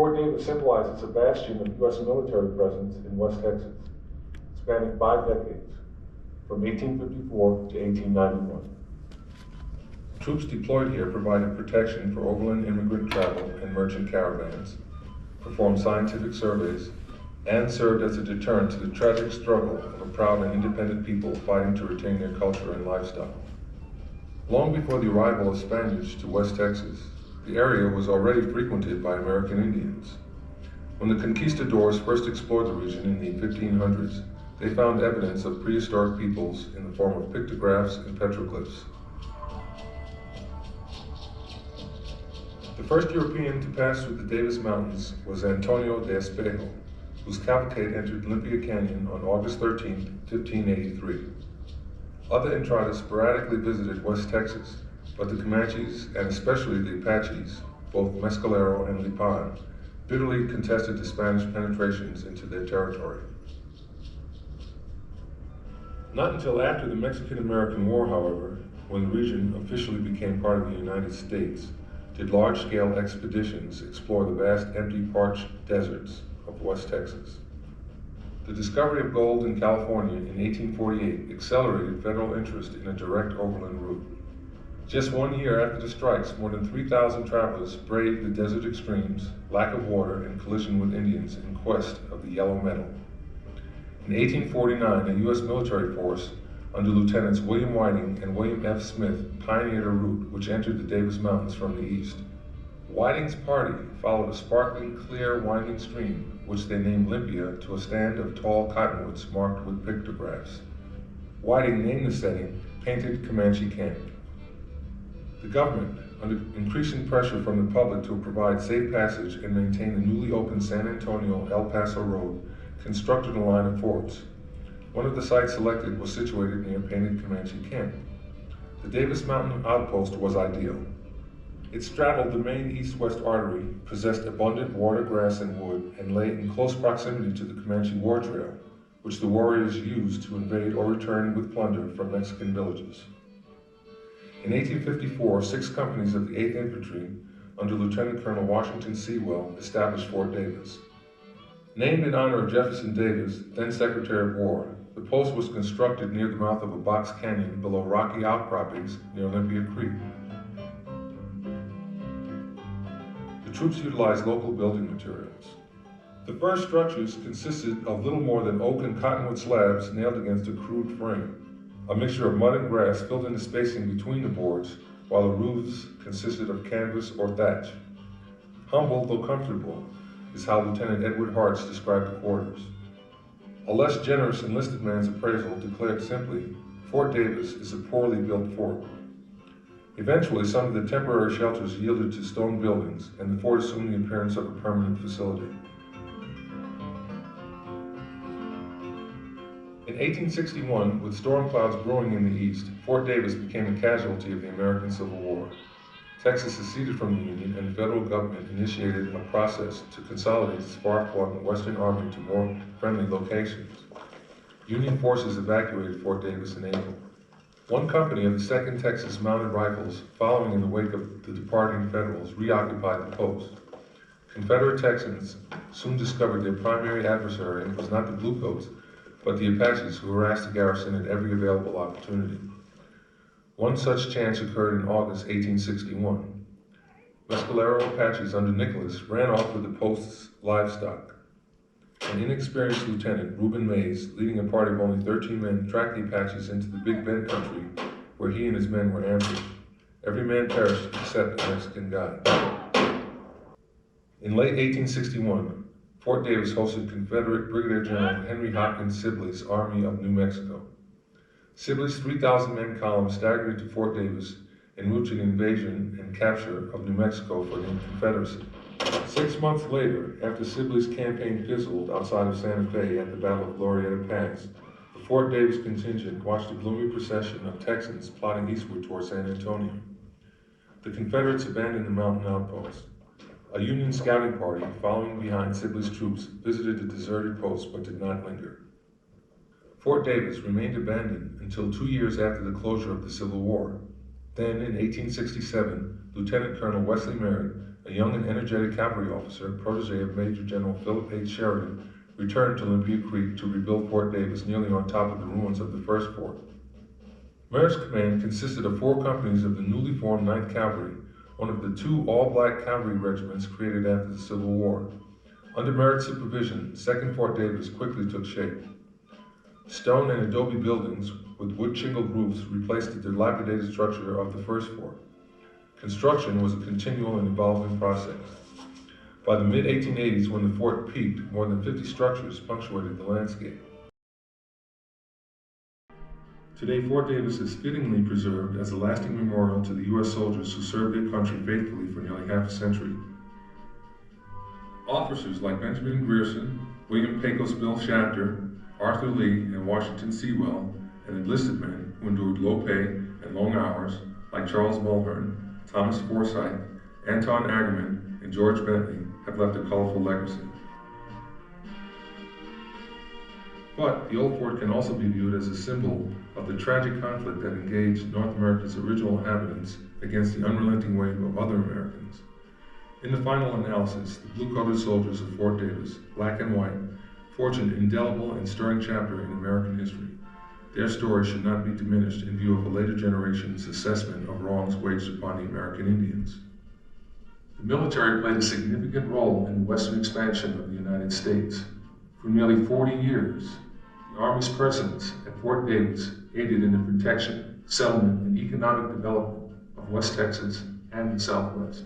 Fort Davis symbolizes a bastion of U.S. military presence in West Texas, spanning 5 decades, from 1854 to 1891. Troops deployed here provided protection for overland immigrant travel and merchant caravans, performed scientific surveys, and served as a deterrent to the tragic struggle of a proud and independent people fighting to retain their culture and lifestyle. Long before the arrival of Spaniards to West Texas, the area was already frequented by American Indians. When the conquistadors first explored the region in the 1500s, they found evidence of prehistoric peoples in the form of pictographs and petroglyphs. The first European to pass through the Davis Mountains was San Antonio-El Paso, whose cavalcade entered Olympia Canyon on August 13, 1583. Other entradas sporadically visited West Texas, but the Comanches, and especially the Apaches, both Mescalero and Lipan, bitterly contested the Spanish penetrations into their territory. Not until after the Mexican-American War, however, when the region officially became part of the United States, did large-scale expeditions explore the vast empty parched deserts of West Texas. The discovery of gold in California in 1848 accelerated federal interest in a direct overland route. Just 1 year after the strikes, more than 3,000 travelers braved the desert extremes, lack of water, and collision with Indians in quest of the yellow metal. In 1849, a U.S. military force under Lieutenants William Whiting and William F. Smith pioneered a route which entered the Davis Mountains from the east. Whiting's party followed a sparkling, clear, winding stream, which they named Olympia, to a stand of tall cottonwoods marked with pictographs. Whiting named the setting Painted Comanche Camp. The government, under increasing pressure from the public to provide safe passage and maintain the newly opened San Antonio-El Paso Road, constructed a line of forts. One of the sites selected was situated near Painted Comanche Camp. The Davis Mountain outpost was ideal. It straddled the main east-west artery, possessed abundant water, grass, and wood, and lay in close proximity to the Comanche War Trail, which the warriors used to invade or return with plunder from Mexican villages. In 1854, 6 companies of the 8th Infantry, under Lieutenant Colonel Washington Sewell, established Fort Davis. Named in honor of Jefferson Davis, then Secretary of War, the post was constructed near the mouth of a box canyon below rocky outcroppings near Olympia Creek. The troops utilized local building materials. The first structures consisted of little more than oak and cottonwood slabs nailed against a crude frame. A mixture of mud and grass filled in the spacing between the boards, while the roofs consisted of canvas or thatch. Humble, though comfortable, is how Lieutenant Edward Hartz described the quarters. A less generous enlisted man's appraisal declared simply, "Fort Davis is a poorly built fort." Eventually, some of the temporary shelters yielded to stone buildings, and the fort assumed the appearance of a permanent facility. In 1861, with storm clouds brewing in the east, Fort Davis became a casualty of the American Civil War. Texas seceded from the Union, and the federal government initiated a process to consolidate its far-flung Western Army to more friendly locations. Union forces evacuated Fort Davis in April. One company of the 2nd Texas Mounted Rifles, following in the wake of the departing Federals, reoccupied the post. Confederate Texans soon discovered their primary adversary was not the Bluecoats, but the Apaches, who harassed the garrison at every available opportunity. One such chance occurred in August 1861. Mescalero Apaches under Nicholas ran off with the post's livestock. An inexperienced lieutenant, Reuben Mays, leading a party of only 13 men, tracked the Apaches into the Big Bend country, where he and his men were ambushed. Every man perished except the Mexican guide. In late 1861, Fort Davis hosted Confederate Brigadier General Henry Hopkins Sibley's Army of New Mexico. Sibley's 3,000-man column staggered into Fort Davis en route to the invasion and capture of New Mexico for the Confederacy. 6 months later, after Sibley's campaign fizzled outside of Santa Fe at the Battle of Glorieta Pass, the Fort Davis contingent watched a gloomy procession of Texans plodding eastward toward San Antonio. The Confederates abandoned the mountain outpost. A Union scouting party, following behind Sibley's troops, visited the deserted post but did not linger. Fort Davis remained abandoned until 2 years after the closure of the Civil War. Then, in 1867, Lieutenant Colonel Wesley Merritt, a young and energetic cavalry officer, protege of Major General Philip H. Sheridan, returned to Olympia Creek to rebuild Fort Davis nearly on top of the ruins of the first fort. Merritt's command consisted of 4 companies of the newly formed 9th Cavalry, one of the 2 all-black cavalry regiments created after the Civil War. Under Merritt's supervision, 2nd Fort Davis quickly took shape. Stone and adobe buildings with wood-shingled roofs replaced the dilapidated structure of the first fort. Construction was a continual and evolving process. By the mid-1880s, when the fort peaked, more than 50 structures punctuated the landscape. Today, Fort Davis is fittingly preserved as a lasting memorial to the U.S. soldiers who served their country faithfully for nearly half a century. Officers like Benjamin Grierson, William Pecos Bill Shafter, Arthur Lee, and Washington Sewell, and enlisted men who endured low pay and long hours like Charles Mulhern, Thomas Forsyth, Anton Agerman, and George Bentley have left a colorful legacy. But the old fort can also be viewed as a symbol of the tragic conflict that engaged North America's original inhabitants against the unrelenting wave of other Americans. In the final analysis, the blue-coated soldiers of Fort Davis, black and white, forge an indelible and stirring chapter in American history. Their story should not be diminished in view of a later generation's assessment of wrongs waged upon the American Indians. The military played a significant role in the western expansion of the United States. For nearly 40 years, the Army's presence at Fort Davis aided in the protection, settlement, and economic development of West Texas and the Southwest.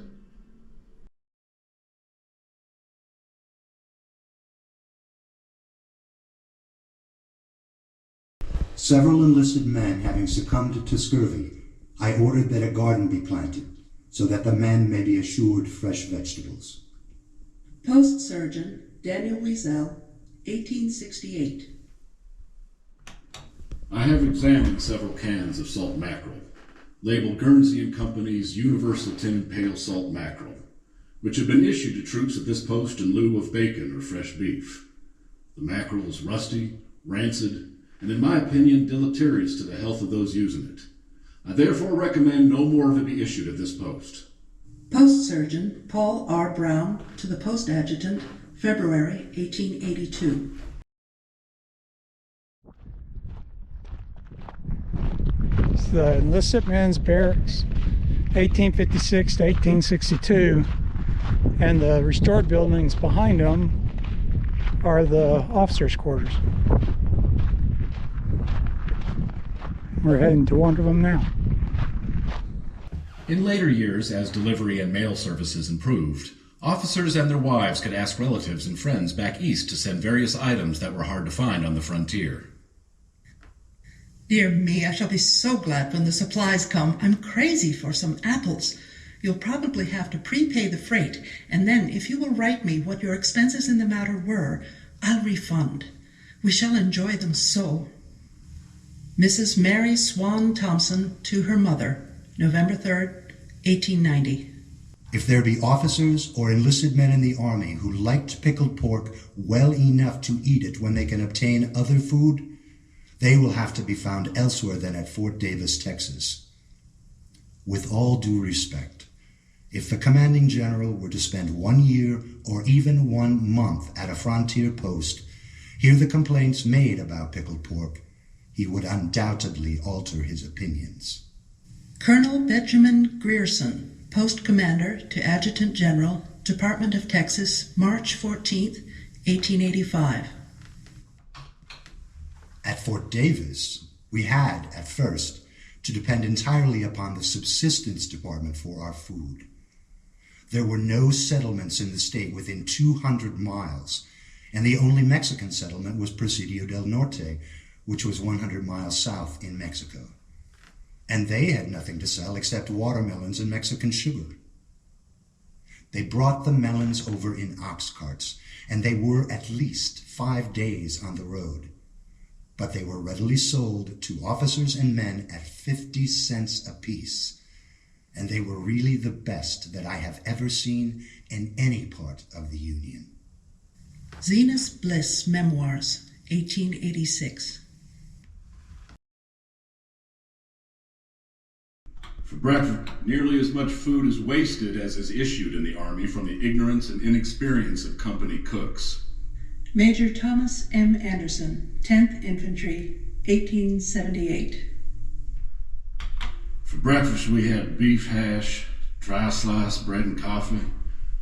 Several enlisted men having succumbed to scurvy, I ordered that a garden be planted, so that the men may be assured fresh vegetables. Post Surgeon Daniel Wiesel, 1868. I have examined several cans of salt mackerel, labeled Guernsey and Company's Universal Tin Pale Salt Mackerel, which have been issued to troops at this post in lieu of bacon or fresh beef. The mackerel is rusty, rancid, and in my opinion, deleterious to the health of those using it. I therefore recommend no more of it be issued at this post. Post Surgeon Paul R. Brown to the Post Adjutant, February 1882. It's the enlisted men's barracks, 1856 to 1862, and the restored buildings behind them are the officers' quarters. We're heading to one of them now. In later years, as delivery and mail services improved, officers and their wives could ask relatives and friends back east to send various items that were hard to find on the frontier. Dear me, I shall be so glad when the supplies come. I'm crazy for some apples. You'll probably have to prepay the freight, and then if you will write me what your expenses in the matter were, I'll refund. We shall enjoy them so. Mrs. Mary Swan Thompson to her mother, November 3rd, 1890. If there be officers or enlisted men in the Army who liked pickled pork well enough to eat it when they can obtain other food, they will have to be found elsewhere than at Fort Davis, Texas. With all due respect, if the commanding general were to spend 1 year or even 1 month at a frontier post, hear the complaints made about pickled pork, he would undoubtedly alter his opinions. Colonel Benjamin Grierson, Post Commander to Adjutant General, Department of Texas, March 14th, 1885. At Fort Davis, we had, at first, to depend entirely upon the subsistence department for our food. There were no settlements in the state within 200 miles, and the only Mexican settlement was Presidio del Norte, which was 100 miles south in Mexico. And they had nothing to sell except watermelons and Mexican sugar. They brought the melons over in ox carts, and they were at least 5 days on the road. But they were readily sold to officers and men at 50 cents apiece, and they were really the best that I have ever seen in any part of the Union. Zenas Bliss Memoirs, 1886. For Bradford, nearly as much food is wasted as is issued in the Army from the ignorance and inexperience of company cooks. Major Thomas M. Anderson, 10th Infantry, 1878. For breakfast, we had beef hash, dry sliced bread and coffee.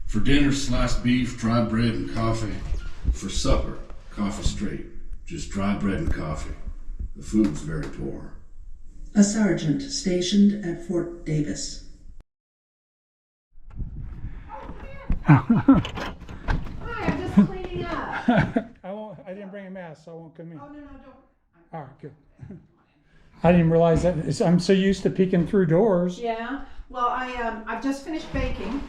For dinner, sliced beef, dry bread and coffee. For supper, coffee straight, just dry bread and coffee. The food's very poor. A sergeant stationed at Fort Davis. Hi, I'm just cleaning up. I didn't bring a mask, so I won't come in. Oh, no, don't. All right, good. I didn't realize that. I'm so used to peeking through doors. Yeah, well, I've just finished baking.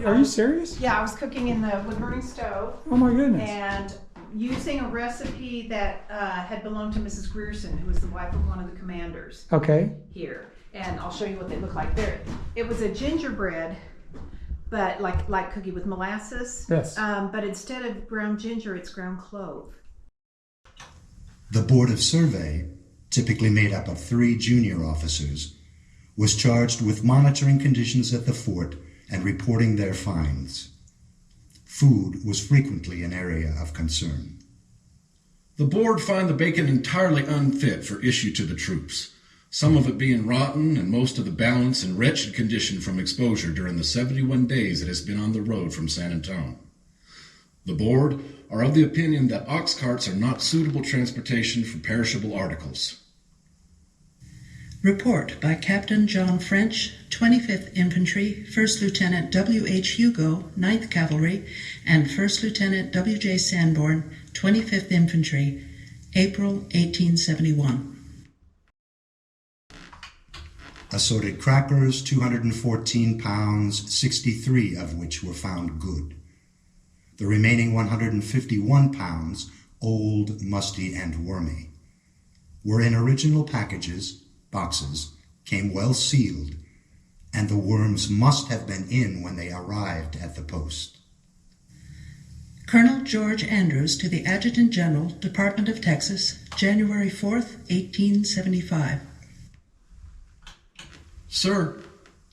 Are you serious? Yeah, I was cooking in the wood-burning stove. Oh my goodness. And using a recipe that had belonged to Mrs. Grierson, who was the wife of one of the commanders Okay. here. And I'll show you what they look like there. It was a gingerbread, but like cookie with molasses. Yes. But instead of ground ginger, it's ground clove. The Board of Survey, typically made up of 3 junior officers, was charged with monitoring conditions at the fort and reporting their finds. Food was frequently an area of concern. The board found the bacon entirely unfit for issue to the troops, some of it being rotten and most of the balance in wretched condition from exposure during the 71 days it has been on the road from San Antonio. The board are of the opinion that ox carts are not suitable transportation for perishable articles. Report by Captain John French, 25th Infantry, 1st Lieutenant W.H. Hugo, 9th Cavalry, and 1st Lieutenant W.J. Sanborn, 25th Infantry, April 1871. Assorted crackers, 214 pounds, 63 of which were found good. The remaining 151 pounds, old, musty, and wormy, were in original packages, boxes, came well sealed, and the worms must have been in when they arrived at the post. Colonel George Andrews to the Adjutant General, Department of Texas, January 4th, 1875. Sir,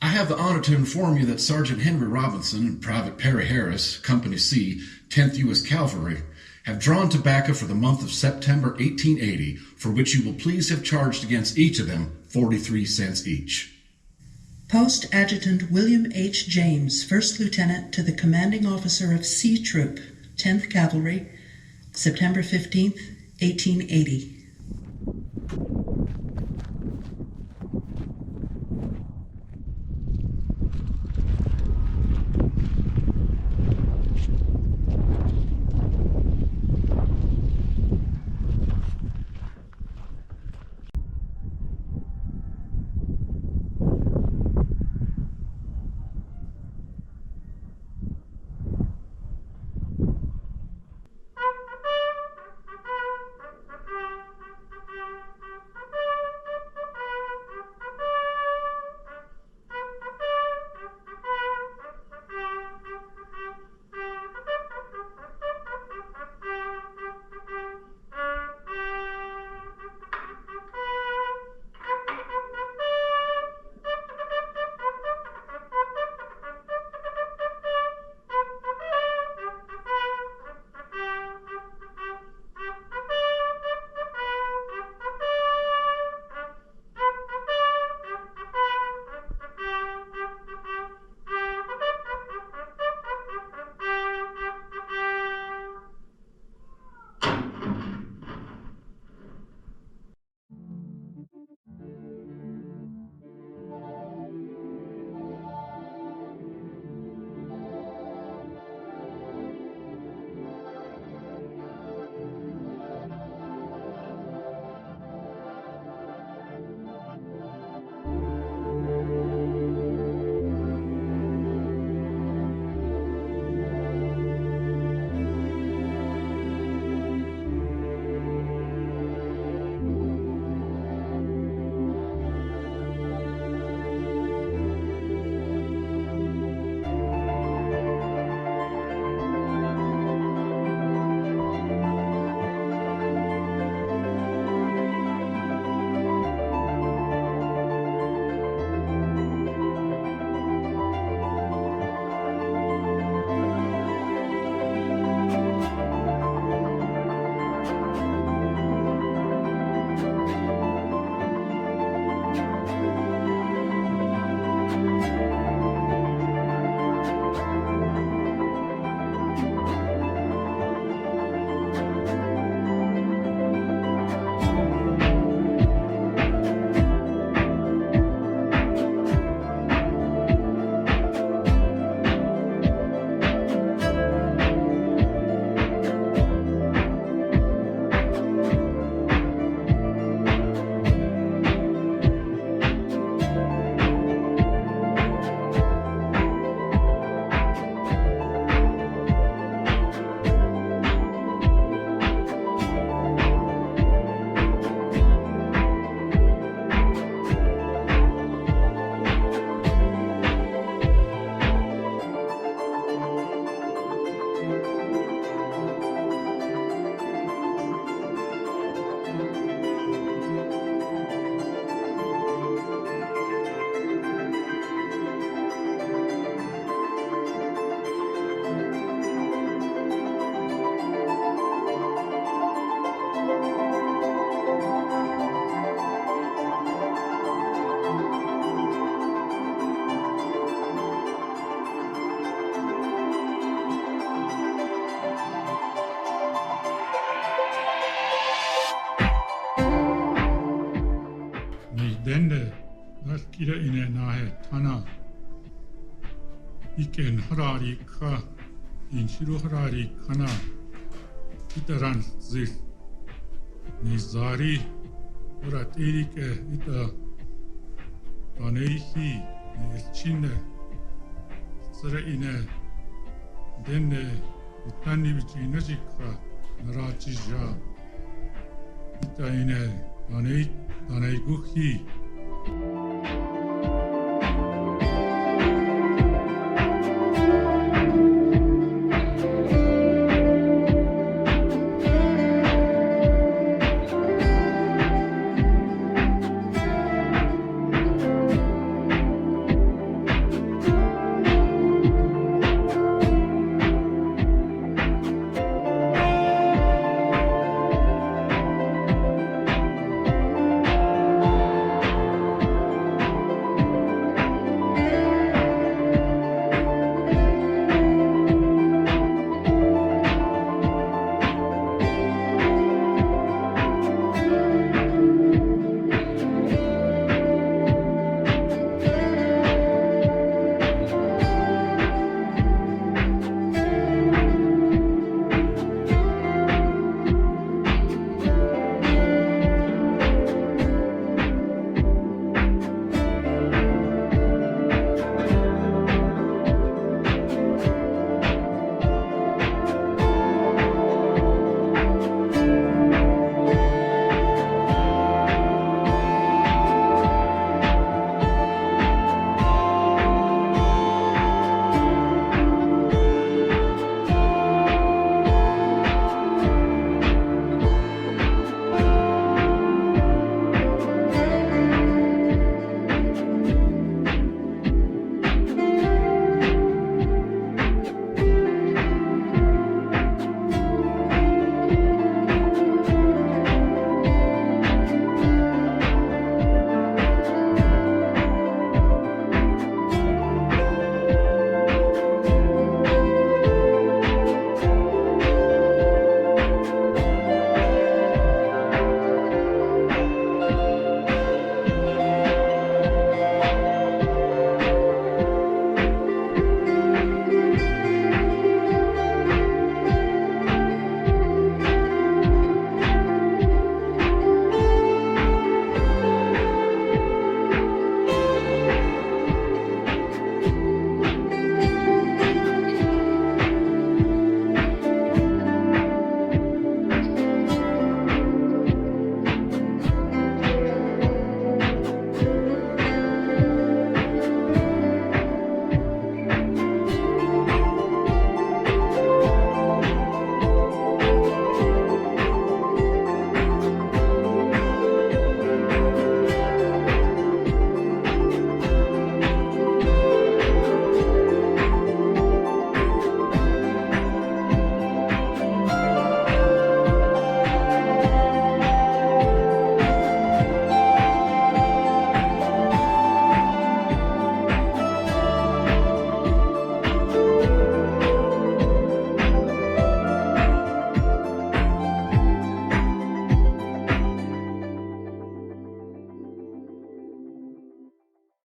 I have the honor to inform you that Sergeant Henry Robinson and Private Perry Harris, Company C, 10th U.S. Cavalry, have drawn tobacco for the month of September 1880, for which you will please have charged against each of them 43 cents each. Post Adjutant William H. James, 1st Lieutenant to the Commanding Officer of C Troop, 10th Cavalry, September 15th, 1880. iken harari ka inchiru harari kana itaran zir nizari urat erike ita aneihi elchine sara ine denne itani bichina jikha narachija ita ine anei guhi